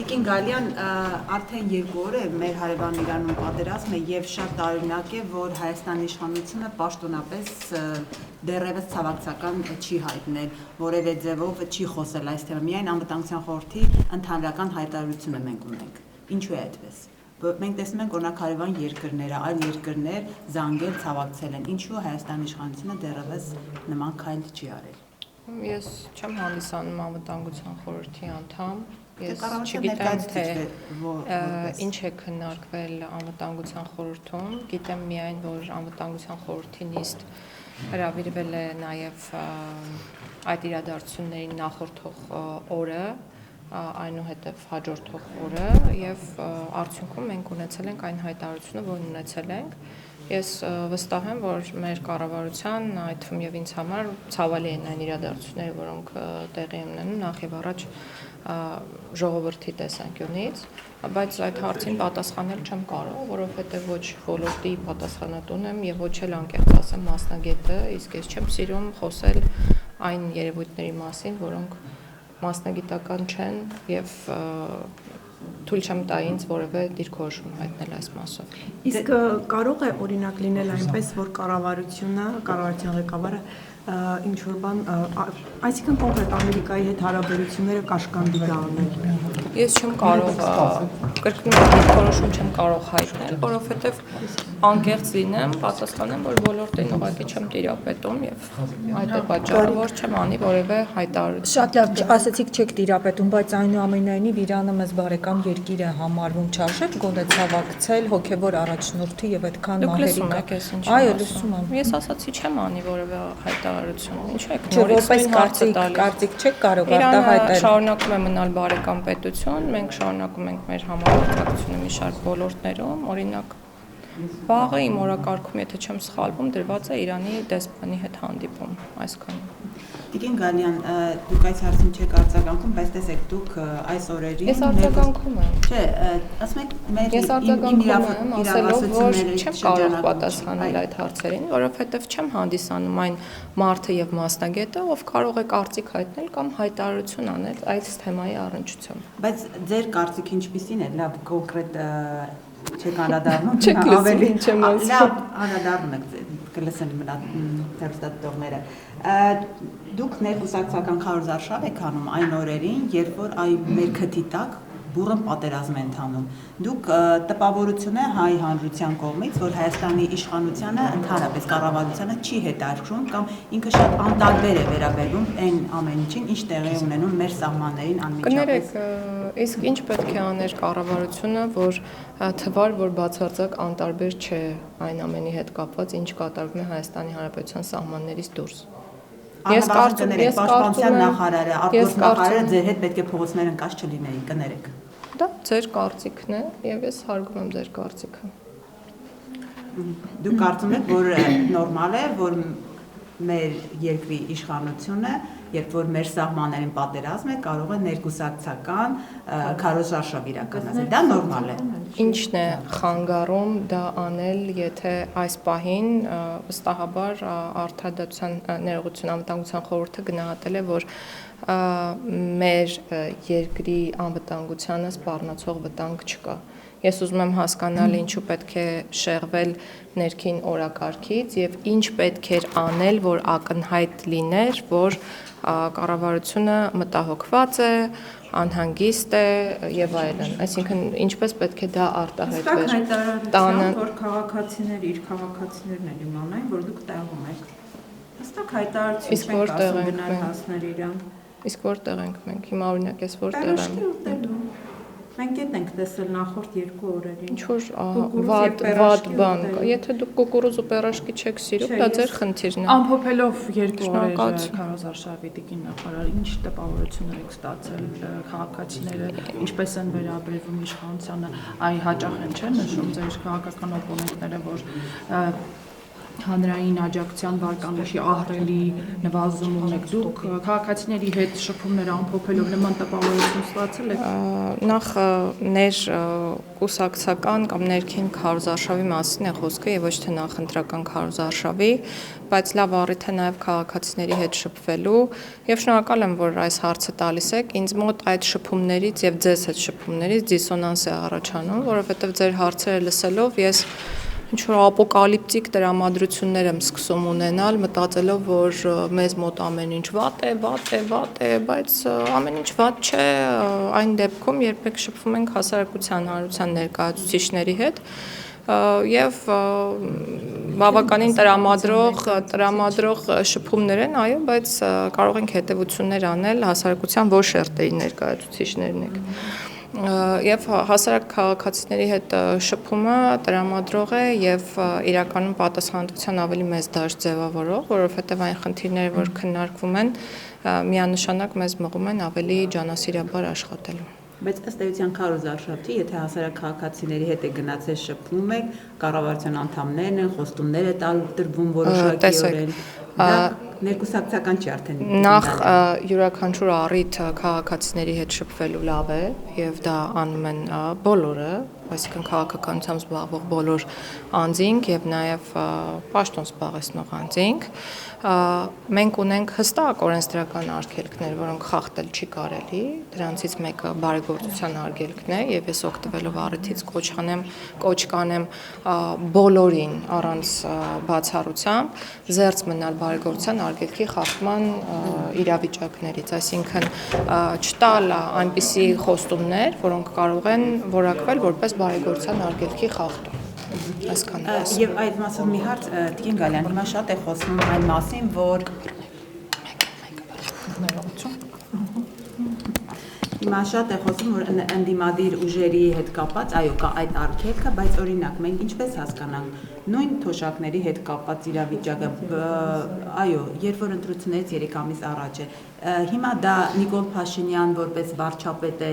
Տիկին Գալյան, արդեն 2 օր է մեր հարևան Իրանում պատերազմը եւ շատ տարօրինակ է, որ Հայաստանի իշխանությունը պաշտոնապես դեռևս ցավակցական չի հայտնել, որևէ ձևով չի խոսել այս թեմա, միայն անվտանգության խորհրդի ընդհանրական հայտարարությունը մենք ունենք։ Ինչու է այդպես։ Մենք տեսնում ենք օրինակ հարևան երկրները, այլ երկրներ զանգել, ցավակցել են, ինչու Հայաստանի իշխանությունը դեռևս նման քայլ չի արել։ Ես չեմ հանդիսանում անվտանգության խորհրդի անդամ, ես չգիտեմ թե ինչ է քննարկվել անվտանգության խորհրդում, գիտեմ միայն, որ անվտանգության խորհրդի նիստ հրավիրվել է նաև այդ իրադարձություններին նախորդող օրը, այնուհետև հաջորդող օրը եւ արդյունքում մենք ունեցել ենք այն հայտարարությունը, որ ունեցել ենք։ Ես վստահ եմ, որ մեր կառավարության, այդ թվում եւ ինձ համար ցավալի են այն իրադարձությունները, որոնք տեղի են ունենում նախ եւ առաջ ժողովրդի տեսանկյունից, բայց այդ հարցին պատասխանել չեմ կարող, որովհետեւ ոչ ոլորտի պատասխանատուն եմ եւ ոչ էլ անկեղծ ասեմ մասնագետը, իսկ ես չեմ սիրում խոսել այն երևույթների մասին, որոնք մասնագիտական չեն եւ թույլ չեմ տա ինձ որևէ դիրքորոշում հայտնել այս մասով։ Իսկ կարող է օրինակ լինել այնպես, որ կառավարության ղեկավարը ինչ որ բան, այսինքն կոնկրետ Ամերիկայի հետ հարաբերությունները կաշկանդի գանել։ Ես չեմ կարող կրկնում եմ դիրքորոշում չեմ կարող հայտնել, որովհետեւ անկեղծ լինեմ, պատասխանեմ, որ ոլորտին ուղղակի չեմ տիրապետում եւ այդ է պատճառը, որ չեմ անի որևէ հայտարարություն։ Շատ լավ, ասացիք չեք տիրապետում, բայց այնուամենայնիվ Իրանը մեզ բարեկամ երկիր է համարվում, չարժեք գոնե ցավակցել հոգեվոր առաջնորդի եւ այդքան մահերի։ Այո, լսում եմ։ Ես ասացի չեմ անի որևէ հայտարարություն։ Ինչու եք նորից կարծիք չեք կարող արտահայտել։ Իրանը շարունակում է մնալ բարեկամ պետություն, մենք շարունակում ենք մեր համագործակցությունը մի շարք ոլորտներում, օրինակ վաղը իմ օրակարգում, եթե չեմ սխալվում, դրված է Իրանի դեսպանի հետ հանդիպում, այսքանը։ Տիկին Գալյան, դուք այս հարցին չեք արձագանքում, բայց տեսեք, դուք այս օրերին Ես արձագանքում եմ։ Չէ, ասում եք, մեր Ես արձագանքում եմ, ասելով, որ չեմ կարող պատասխանել այդ հարցերին, որովհետև չեմ հանդիսանում այն մարդը եւ մասնագետը, ով կարող է կարծիք հայտնել կամ հայտարարություն անել այս թեմայի առնչությամբ։ Բայց ձեր կարծիքը ինչպիսին է, լավ, կոնկրետ չեք անդրադառնում, չեք լսում ինչ եմ ասում։ Լավ, անդրադառնում եք, կլսեն մնա հեռուստադիտողները։ Դուք ներկուսակցական քարոզարշավ եք անում այն օրերին, երբ որ մեր քթի տակ բուռն պատերազմ է ընթանում։ Դուք տպավորություն է հայ հանրության կողմից, որ Հայաստանի իշխանությանը ընդհանրապես կառավարությանը չի հետաքրքրում կամ ինքը շատ անտարբեր է վերաբերվում այն ամեն ինչին, ինչ տեղի է ունենում մեր սահմաններին անմիջապես։ Կներեք, իսկ ինչ պետք է աներ կառավարությունը, որ թվար, որ բացարձակ անտարբեր չէ այն ամենի հետ կապված, ինչ կատարվում է Հայաստանի Հանրապետության սահմաններից դուրս։ Ես կարծում եմ, պաշտպանության նախարարը, արտգործնախարարը ձեր հետ պետք է փողոցներ ընկած չլինեին, կներեք։ Դա ձեր կարծիքն է եւ ես հարգում եմ ձեր կարծիքը։ Դուք կարծում եք, որ նորմալ է, որ մեր երկրի իշխանությունը, երբ որ մեր սահմաններին պատերազմ է, կարող է ներկուսակցական քարոզարշավ իրականացնել։ Դա նորմալ է։ Ինչն է խանգարում դա անել, եթե այս պահին վստահաբար Արտադրության ներողություն անվտանգության խորհուրդը գնահատել է, որ մեր երկրի անվտանգությանը սպառնացող վտանգ չկա։ Ես ուզում եմ հասկանալ ինչու պետք է շեղվել ներքին օրակարգից եւ ինչ պետք էր անել, որ ակնհայտ լիներ, որ կառավարությունը մտահոգված է, անհանգիստ է եւ այլն։ Այսինքն ինչպես պետք է դա արտահայտվեր տանը, որ քաղաքացիները իր քաղաքացիներն են իմանային, որ դուք տեղում եք։ Հստակ հայտարարություն չենք ասում գնալ հասնել Իրան։ Իսկ որտեղ ենք մենք։ Հիմա օրինակ ես որտեղ եմ։ Մենք այդ ենք տեսել նախորդ 2 օրերին։ Ինչ-որ վատ բան կա։ Եթե դուք կուկուրուզ ու պերաշկի չեք սիրում, դա ձեր խնդիրն է։ Ամփոփելով 2 օրեր քարոզարշավի տիկին նախարար, ինչ տպավորություններ եք ստացել քաղաքացիները, ինչպես են վերաբերվում իշխանությանը, այ հաճախ են չէ՞ նշում ձեր քաղաքական օպոնենտները, որ հանրային աջակցության վարկանիշի ահռելի նվազումն եք դուք քաղաքացիների հետ շփումները ամփոփելով նման տպավորություն ստացել եք։ Նախ ներ կուսակցական կամ ներքին քարոզարշավի մասին է խոսքը եւ ոչ թե նախընտրական քարոզարշավի, բայց լավ առիթ է նաեւ քաղաքացիների հետ շփվելու եւ շնորհակալ եմ, որ այս հարցը տալիս եք։ Ինձ մոտ այդ շփումներից եւ ձեզ հետ շփումներից դիսոնանս է առաջանում, որովհետեւ ձեր հարցերը լսելով ես ինչ-որ ապոկալիպտիկ տրամադրություններ եմ սկսում ունենալ, մտածելով, որ մեզ մոտ ամեն ինչ վատ է, բայց ամեն ինչ վատ չէ այն դեպքում, երբ մենք շփվում ենք հասարակության հանրության ներկայացուցիչների հետ եւ բավականին տրամադրող շփումներ են, այո, բայց կարող ենք հետևություններ անել հասարակության ոչ շերտերի ներկայացուցիչներն եք։ Եվ հասարակ քաղաքացիների հետ շփումը տրամադրող է եւ իրականում պատասխանատվության ավելի մեծ դաշտ ձևավորող, որովհետեւ այն խնդիրները, որ քննարկվում են, միանշանակ մեզ մղում են ավելի ջանասիրաբար աշխատելու։ Բայց ըստ էության քարոզարշավի, եթե հասարակ քաղաքացիների հետ է գնացել շփվում եք, կառավարության անդամներն են, խոստումներ է տրվում որոշակիորեն, դա ներկուսակցական չի արդեն։ Նախ յուրաքանչյուր առիթ քաղաքացիների հետ շփվելու լավ է եւ դա անում են բոլորը, այսինքն քաղաքականությամբ զբաղվող բոլոր անձինք եւ նաեւ պաշտոն զբաղեցնող անձինք։ Մենք ունենք հստակ օրենսդրական արգելքներ, որոնք խախտել չի կարելի, դրանցից մեկը բարեգործության արգելքն է եւ ես օգտվելով առիթից կոչ կանեմ բոլորին առանց բացառությամբ զերծ մնալ բարեգործության արգելքի խախտման իրավիճակներից, այսինքն չտալ այնպիսի խոստումներ, որոնք կարող են որակվել որպես բարեգործության արգելքի խախտում։ Եվ այդ մասով մի հարց, Տիկին Գալյան, հիմա շատ է խոսվում այն մասին, որ ընդդիմադիր ուժերի հետ կապված, այո, կա այդ արգելքը, բայց օրինակ մենք ինչպես հասկանանք նույն թոշակների հետ կապված իրավիճակը, այո, երբ որ ընտրություններից 3 ամիս առաջ է, հիմա դա Նիկոլ Փաշինյան որպես վարչապետ է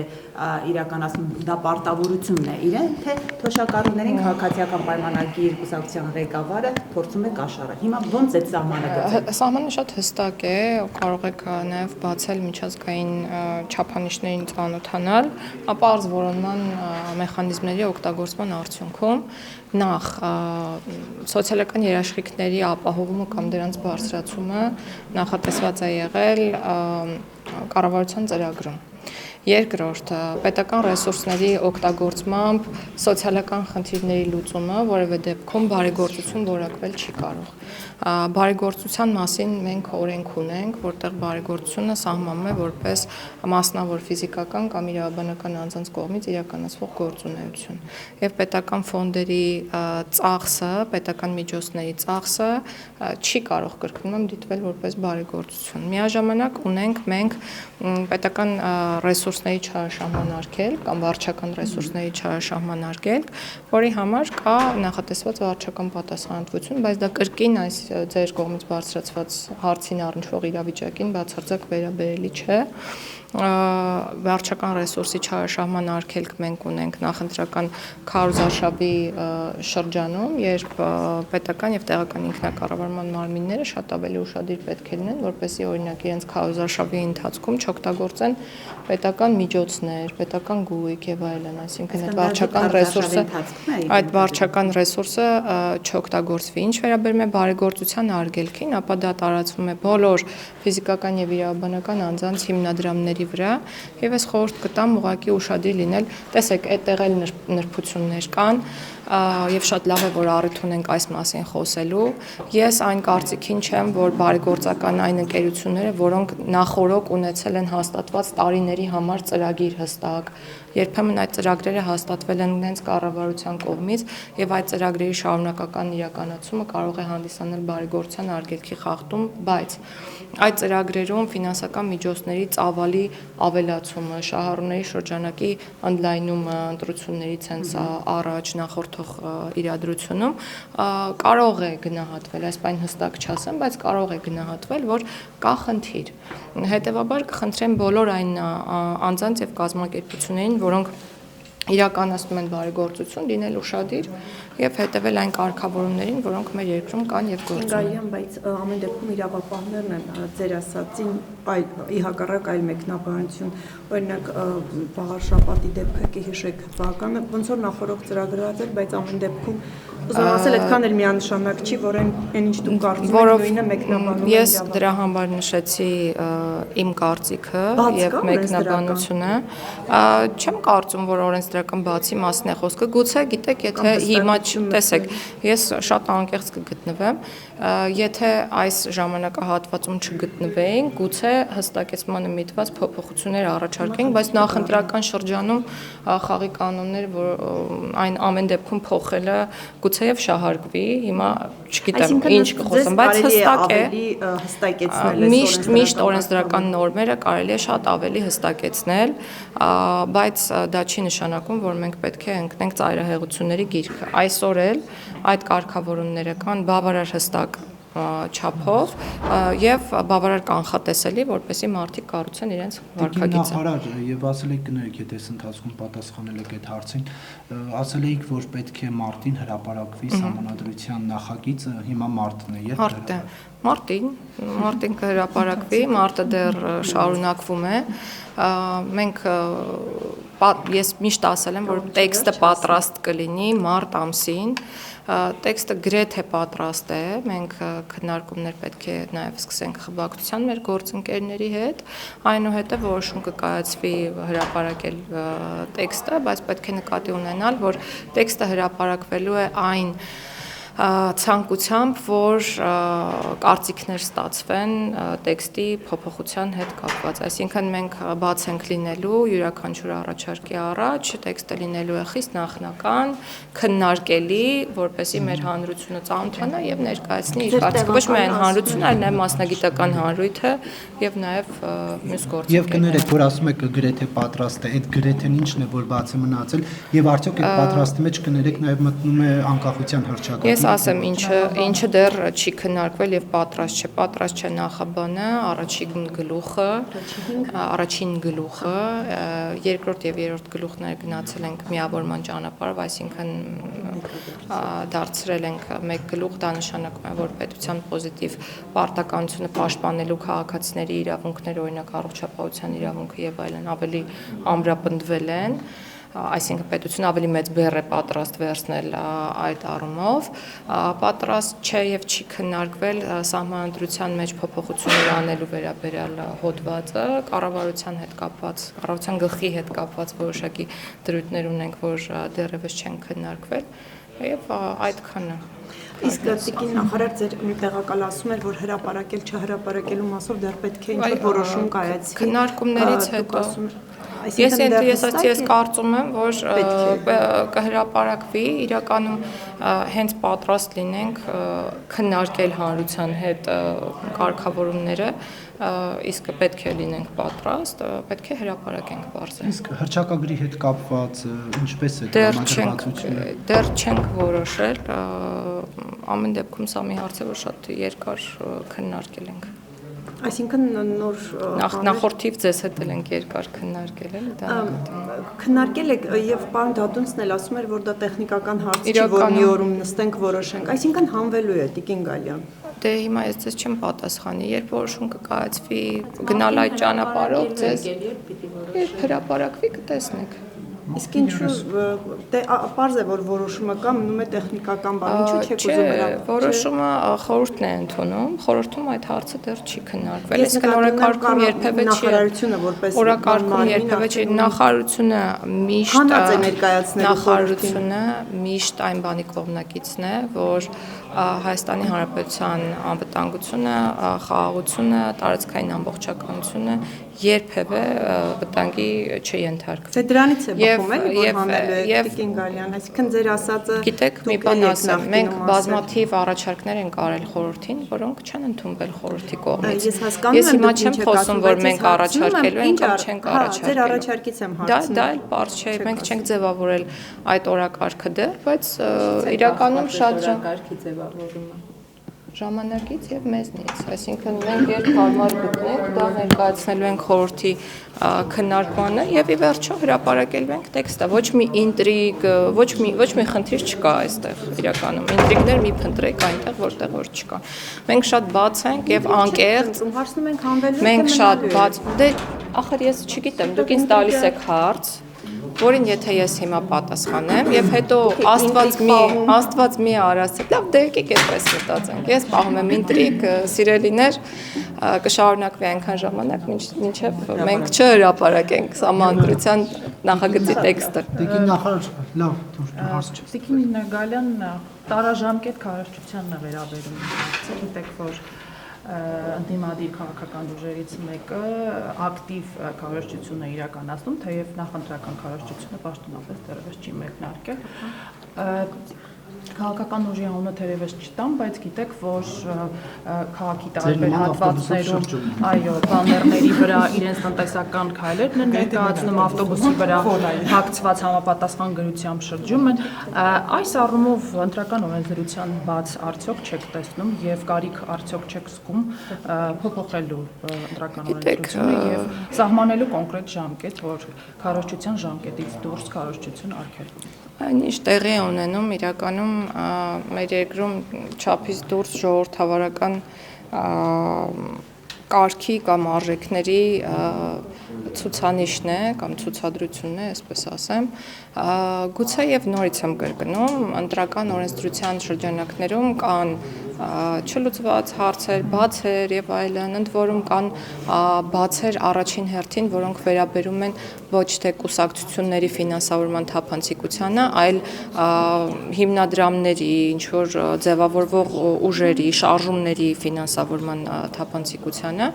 իրականացնում, դա պարտավորությունն է իրեն, թե թոշակառուներին քաղաքացիական պայմանագիր կուսակցության ղեկավարը փորձում է կաշառել։ Հիմա ո՞նց է սահմանը գծել։ Սահմանը շատ հստակ է, կարող եք նաև բացել միջազգային չափանիշներին ծանոթանալ, պարզ որոնման մեխանիզմների օգտագործման արդյունքում նախ սոցիալական երաշխիքների ապահովումը կամ դրանց բարձրացումը նախատեսված է եղել կառավարության ծրագրում։ Երկրորդ, պետական ռեսուրսների օգտագործմամբ սոցիալական խնդիրների լուծումը որևէ դեպքում բարեգործություն որակվել չի կարող։ Բարեգործության մասին մենք օրենք ունենք, որտեղ բարեգործությունը սահմանում է որպես մասնավոր ֆիզիկական կամ իրավաբանական անձանց կողմից իրականացվող գործունեություն։ Եվ պետական ֆոնդերի ծախսը, պետական միջոցների ծախսը չի կարող կրկնում դիտվել որպես բարեգործություն։ Միաժամանակ ունենք մենք պետական ռեսուրսների չարաշահման արգելք կամ վարչական ռեսուրսների չարաշահման արգելք, որի համար կա նախատեսված վարչական պատասխանատվություն, բայց դա կրկին այս ձեր կողմից բարձրացված հարցին առնչվող իրավիճակին բացարձակ վերաբերելի չէ։ Վարչական ռեսուրսի չարաշահման արգելք մենք ունենք նախընտրական քարոզարշավի շրջանում, երբ պետական եւ տեղական ինքնակառավարման մարմինները շատ ավելի ուշադիր պետք է լինեն, որպեսզի օրինակ իրենց քարոզարշավի ընթացքում չօգտագործեն պետական միջոցներ, պետական գույք եւ այլն, այսինքն այդ վարչական ռեսուրսը չօգտագործվի։ Ինչ վերաբերում է բարեգործության արգելքին, ապա դա տարածվում է բոլոր ֆիզիկական եւ իրավաբանական անձանց հիմնադրամների վրա եւ ես խորհուրդ կտամ ուղղակի ուշադիր լինել, տեսեք, այդտեղ էլ նրբություններ կան եւ շատ լավ է, որ առիթ ունենք այս մասին խոսելու։ Ես այն կարծիքին չեմ, որ բարեգործական այն ընկերությունները, որոնք նախօրոք ունեցել են հաստատված տարիների համար ծրագիր հստակ, երբեմն այդ ծրագրերը հաստատվել են իրենց կառավարության կողմից եւ այդ ծրագրերի շարունակական իրականացումը կարող է հանդիսանալ բարեգործության արգելքի խախտում, բայց այդ ծրագրերում ֆինանսական միջոցների ծավալի ավելացումը, շահառուների շրջանակի ընդլայնումը, ընտրություններից հենց առաջ նախորդող իրադրությունում կարող է գնահատվել, այս բան հստակ չասեմ, բայց կարող է գնահատվել, որ կա խնդիր։ Հետևաբար կխնդրեմ բոլոր այն անձանց եւ կազմակերպություններին, որոնք իրականացնում են բարեգործություն, լինել ուշադիր եւ հետեւել այն կարգավորումներին, որոնք մեր երկրում կան եւ գործում են։ Գալյան, բայց ամեն դեպքում իրավապահներն են ձեր ասածին ի հակառակ այլ մեկնաբանություն, օրինակ Վաղարշապատի դեպքը կհիշեք բականը ոնց որ նախորդ ծրագրված էր, բայց ամեն դեպքում ուզում ասել այդքան էլ միանշանակ չի, որ այն ինչ դուք կարծում եք նույնը մեկնաբանում ես դրա համար նշեցի իմ կարծիքը եւ մեկնաբանությունը, չեմ կարծում, որ օրենսդրական բացի մասն է խոսքը, գուցե գիտեք, եթե հիմա տեսեք, ես շատ անկեղծ կգտնվեմ, եթե այս ժամանակահատվածում չգտնվեին, գուցե հստակեցմանը միտված փոփոխություններ առաջարկենք, բայց նախընտրական շրջանում խաղի կանոններ, որ այն ամեն դեպքում փոխելը գուցեև շահարկվի, հիմա չգիտեմ ինչ կխոսեմ, բայց հստակ է, միշտ օրենսդրական նորմերը կարելի է շատ ավելի հստակեցնել, բայց դա չի նշանակում, որ մենք պետք է ընկնենք ծայրահեղությունների գիրկը։ Այսօր էլ այդ կարգավորումները կան բավարար հստակ չափով եւ բավարար կանխատեսելի, որպեսզի մարդիկ կառուցեն իրենց վարքագիծը։ Նախարար եւ ասել եք կներեք, եթե այս ընթացքում պատասխանել եք այդ հարցին, ասել եք, որ պետք է մարտին հրապարակվի Սահմանադրության նախագիծը, հիմա մարտն է, երբ մարտին կհրապարակվի, մարտը դեռ շարունակվում է։ Մենք ես միշտ ասել եմ, որ տեքստը պատրաստ կլինի մարտ ամսին, տեքստը գրեթե պատրաստ է, մենք քննարկումներ պետք է նաև սկսենք խմբակցության մեր գործընկերների հետ, այնուհետև որոշում կկայացվի հրապարակել տեքստը, բայց պետք է նկատի ունենալ, որ տեքստը հրապարակվելու է այն ցանկությամբ, որ կարծիքներ ստացվեն տեքստի փոփոխության հետ կապված, այսինքն մենք բաց ենք լինելու յուրաքանչյուր առաջարկի առաջ, տեքստը լինելու է խիստ նախնական, քննարկելի, որպեսզի մեր հանրությունը ծանոթանա եւ ներկայացնի իր կարծիքը, ոչ միայն հանրությունը, այլ նաեւ մասնագիտական հանրույթը եւ նաեւ մյուս գործընկերները։ Եվ կներեք, որ ասում եք գրեթե պատրաստ է, այդ գրեթեն ինչն է, որ բաց է մնացել, եւ արդյոք այդ պատրաստի մեջ կներեք նաեւ մտնում է անկախության հռչակագիր։ Ասեմ ինչը դեռ չի քննարկվել եւ պատրաստ չէ նախաբանը, առաջին գլուխը, երկրորդ եւ երրորդ գլուխները գնացել ենք միավորման ճանապարհով, այսինքն դարձրել ենք մեկ գլուխ, դա նշանակում է, որ պետության պոզիտիվ պարտականությունը պաշտպանելու քաղաքացիների իրավունքները, օրինակ առողջապահության իրավունքը եւ այլն ավելի ամրապնդվել են, այսինքն պետությունը ավելի մեծ բեռ է պատրաստ վերցնել այդ առումով, պատրաստ չէ եւ չի քննարկվել Սահմանադրության մեջ փոփոխություններ անելու վերաբերյալ հոդվածը, կառավարության հետ կապված, կառավարության գլխի հետ կապված որոշակի դրույթներ ունենք, որ դեռևս չեն քննարկվել եւ այդքանը։ Իսկ Տիկին նախարար ձեր տեղակալ ասում էր, որ հրապարակել չհրապարակելու մասով դեռ պետք է ինչ-որ որոշում կայացվի։ Քննարկումներից հետո Ես կարծում եմ, որ կհրապարակվի, իրականում հենց պատրաստ լինենք քննարկել հանրության հետ կարգավորումները, իսկ պետք է լինենք պատրաստ, պետք է հրապարակենք բարձր։ Իսկ հռչակագրի հետ կապված ինչպես է համաձայնությունը։ Դեռ չենք որոշել, ամեն դեպքում սա մի հարց է, որ շատ երկար քննարկել ենք։ Այսինքն նոր նախորդիվ ձեզ հետ ենք երկար քննարկել, էլի դա քննարկել եք եւ պարոն Դադունցն էլ ասում էր, որ դա տեխնիկական հարց չի, որ մի օրում նստենք որոշենք, այսինքն հանվելու է Տիկին Գալյան։ Դե հիմա ես ձեզ չեմ պատասխանի, երբ որոշում կկայացվի գնալ այդ ճանապարհով, ձեզ երբ հրապարակվի կտեսնեք։ Իսկ ինչու պարզ է, որ որոշումը կա, մնում է տեխնիկական բան, ինչու չեք ուզում հրապարակել։ Որոշումը խորհուրդն է ընդունում, խորհրդում այդ հարցը դեռ չի քննարկվել, իսկ օրակարգում երբևէ չի։ Նախարարությունը որպես օրակարգում երբևէ չի, նախարարությունը միշտ այն բանի կողմնակիցն է, որ Հայաստանի Հանրապետության անվտանգությունը, խաղաղությունը, տարածքային ամբողջականությունը երբևէ վտանգի չենթարկվի։ Դե դրանից է բխում էլի, որ հանելու է Տիկին Գալյան, այսինքն ձեր ասածը գիտեք, մի բան ասեմ, մենք բազմաթիվ առաջարկներ ենք արել խորհրդին, որոնք չեն ընդունվել խորհրդի կողմից։ Ես հիմա չեմ խոսում, որ մենք առաջարկելու ենք կամ չենք առաջարկելու։ Ձեր առաջարկից եմ հարցնում։ Դա էլ պարզ չէ, մենք չենք ձևավորել այդ օրակարգը դեռ, բայց իրականում շատ ժամանակից եւ մեզնից, այսինքն մենք երբ հարմար գտնենք, դա ներկայացնելու ենք խորհրդի քննարկմանը եւ ի վերջո հրապարակելու ենք տեքստը, ոչ մի ինտրիգ, ոչ մի խնդիր չկա այստեղ իրականում, ինտրիգներ մի փնտրեք այնտեղ, որտեղ որ չկա։ Մենք շատ բաց ենք եւ անկեղծ, հարցնում ենք հանվելու, մենք շատ բաց, դե ախր ես չգիտեմ, դուք ինձ տալիս եք հարց, որին եթե ես հիմա պատասխանեմ եւ հետո Աստված մի արասի, լավ դե եկեք այդպես մտածենք։ Ես պահում եմ ինտրիգ, սիրելիներ, կշարունակվի այնքան ժամանակ, մինչեւ մենք չհրապարակենք սահմանադրության նախագծի տեքստը։ Տիկին նախարար, լավ, հարց չէ։ Տիկին Գալյան տարաժամկետ քարոզչությանն է վերաբերում։ Գիտեք, որ ընդդիմադիր քաղաքական ուժերից մեկը ակտիվ քարոզչություն է իրականացնում, թեև նախընտրական քարոզչությունը պաշտոնապես դեռևս չի մեկնարկել։ Քաղաքական ուժի անունը թերևս չտամ, բայց գիտեք, որ քաղաքի տարբեր հատվածներում, այո, բաներների վրա իրենց տնտեսական քայլերն են ներկայացնում, ավտոբուսի վրա հագցված համապատասխան գրությամբ շրջում են։ Այս առումով ընտրական օրենսդրության բաց արդյոք չեք տեսնում եւ կարիք արդյոք չեք զգում փոփոխելու ընտրական օրենսդրությունը եւ սահմանելու կոնկրետ ժամկետ, որ քարոզչության ժամկետից դուրս քարոզչություն արգելվի։ Այնիշ տեղի ունենում իրականում մեր երկրում չափից դուրս ժողովրդավարական կարգի կամ արժեքների ցուցանիշն է կամ ցուցադրությունն է, այսպես ասեմ, գուցե եւ նորից եմ կրկնում, ընտրական օրենսդրության շրջանակներում կան չլուծված հարցեր, բացեր եւ այլն, ընդ որում կան բացեր առաջին հերթին, որոնք վերաբերում են ոչ թե կուսակցությունների ֆինանսավորման թափանցիկությանը, այլ հիմնադրամների, ինչ որ ձևավորվող ուժերի, շարժումների ֆինանսավորման թափանցիկությանը,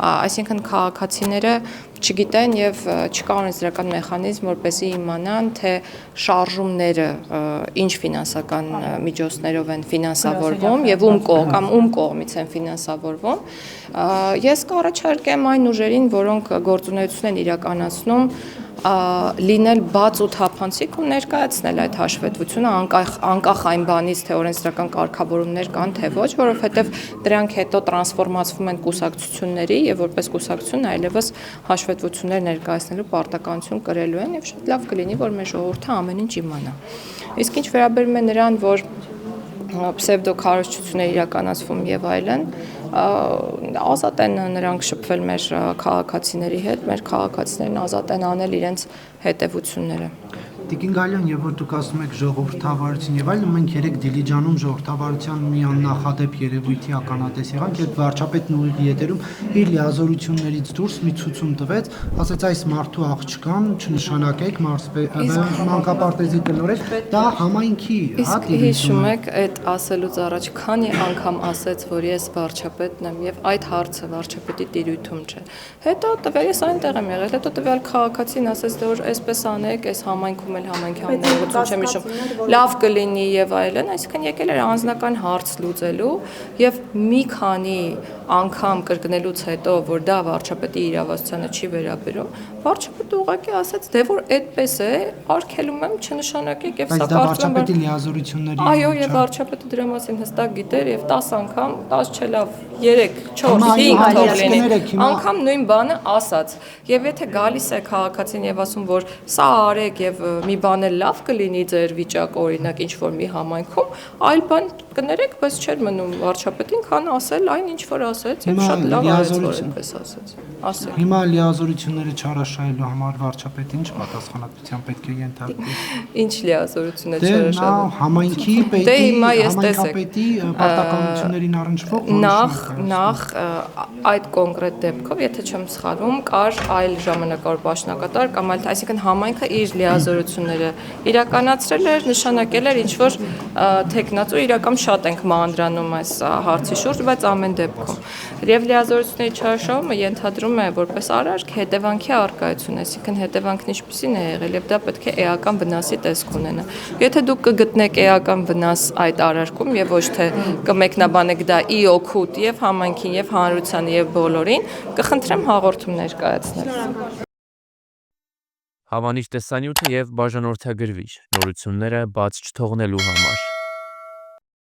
այսինքն քաղաքացիները չգիտեն եւ չկա օրենսդրական մեխանիզմ, որպեսզի իմանան, թե շարժումները ինչ ֆինանսական միջոցներով են ֆինանսավորվում եւ ում կողմից են ֆինանսավորվում։ Ես կառաջարկեմ այն ուժերին, որոնք գործունեություն են իրականացնում, լինել բաց ու թափանցիկ ու ներկայացնել այդ հաշվետվությունը անկախ այն բանից, թե օրենսդրական կարգավորումներ կան, թե ոչ, որովհետև դրանք հետո տրանսֆորմացվում են կուսակցությունների եւ որպես կուսակցություն այլևս հաշվետվություններ ներկայացնելու պարտականություն կրելու են եւ շատ լավ կլինի, որ մեր ժողովուրդը ամեն ինչ իմանա։ Իսկ ինչ վերաբերում է նրան, որ պսևդոքարոզչություն է իրականացվում եւ այլն, ազատ են նրանք շփվել մեր քաղաքացիների հետ, մեր քաղաքացիներն ազատ են անել իրենց հետևությունները։ Տիկին Գալյան, եւ որ դուք ասում եք ժողովրդավարություն եւ այլն, մենք երեք Դիլիջանում ժողովրդավարության մի աննախադեպ երևույթի ականատես եղանք, երբ վարչապետն ուղիղ ետերում իր լիազորություններից դուրս մի ցուցում տվեց, ասաց այս մարդու աղջկան չնշանակեք մանկապարտեզի տնօրեն, դա համայնքի, հա, հիշում եք, այդ ասելուց առաջ քանի անգամ ասեց, որ ես վարչապետն եմ եւ այդ հարցը վարչապետի տիրույթում չէ։ Հետո տվել ես այնտեղ եմ եղել, հետո տվյալ քաղաքացին ասեց, որ այսպես անեք, այս համայնքում համայնքի անձնական չեմ հիշում, լավ կլինի եւ այլն, այսինքն եկել էր անձնական հարց լուծելու եւ մի քանի անգամ կրկնելուց հետո, որ դա վարչապետի իրավասությանը չի վերաբերում, վարչապետը ուղղակի ասաց, դե որ այդպես է, արգելում եմ, չնշանակեք եւ սա վարչապետի լիազորությունների։ Այո, եւ վարչապետը դրա մասին հստակ գիտեր եւ 10 անգամ, 10 չէ լավ, 3, 4, 5 թող լինի, անգամ նույն բանը ասաց։ Եվ եթե գալիս է քաղաքացին եւ ասում, որ սա արեք եւ մի բան էլ լավ կլինի ձեր վիճակը, օրինակ ինչ որ մի համայնքում, այլ բան կներեք, բայց չէր մնում վարչապետին, քան ասել այն ինչ որ ասեց, եւ շատ լավ արեց, որ այնպես ասեց։ Ասեք։ Հիմա լիազորությունները չարաշահելու համար վարչապետին ինչ պատասխանատվության պետք է ենթարկվի։ Ինչ լիազորություն է չարաշահելու։ Համայնքի պետի պարտականություններին առնչվող նախ այդ կոնկրետ դեպքով, եթե չեմ սխալվում, կար այլ ժամանակավոր պաշտոնակատար կամ այլ, այսինքն համայնքը իր լիազորությունները իրականացրել էր, նշանակել էր ինչ որ տեխնացու իրական շատ ենք մանրանում այս հարցի շուրջ, բայց ամեն դեպքում եւ լիազորությունների չարաշահումը ենթադրում է որպես արարք հետևանքի առկայություն, այսինքն հետևանքն ինչպիսին է եղել եւ դա պետք է էական վնասի տեսք ունենա։ Եթե դուք կգտնեք էական վնաս այդ արարքում եւ ոչ թե կմեկնաբանեք դա ի օգուտ եւ համայնքին եւ հանրությանը եւ բոլորին, կխնդրեմ հաղորդում ներկայացնել։ Հավանիչ տեսանյութը եւ բաժանորդագրվիչ նորությունները բաց չթողնելու համար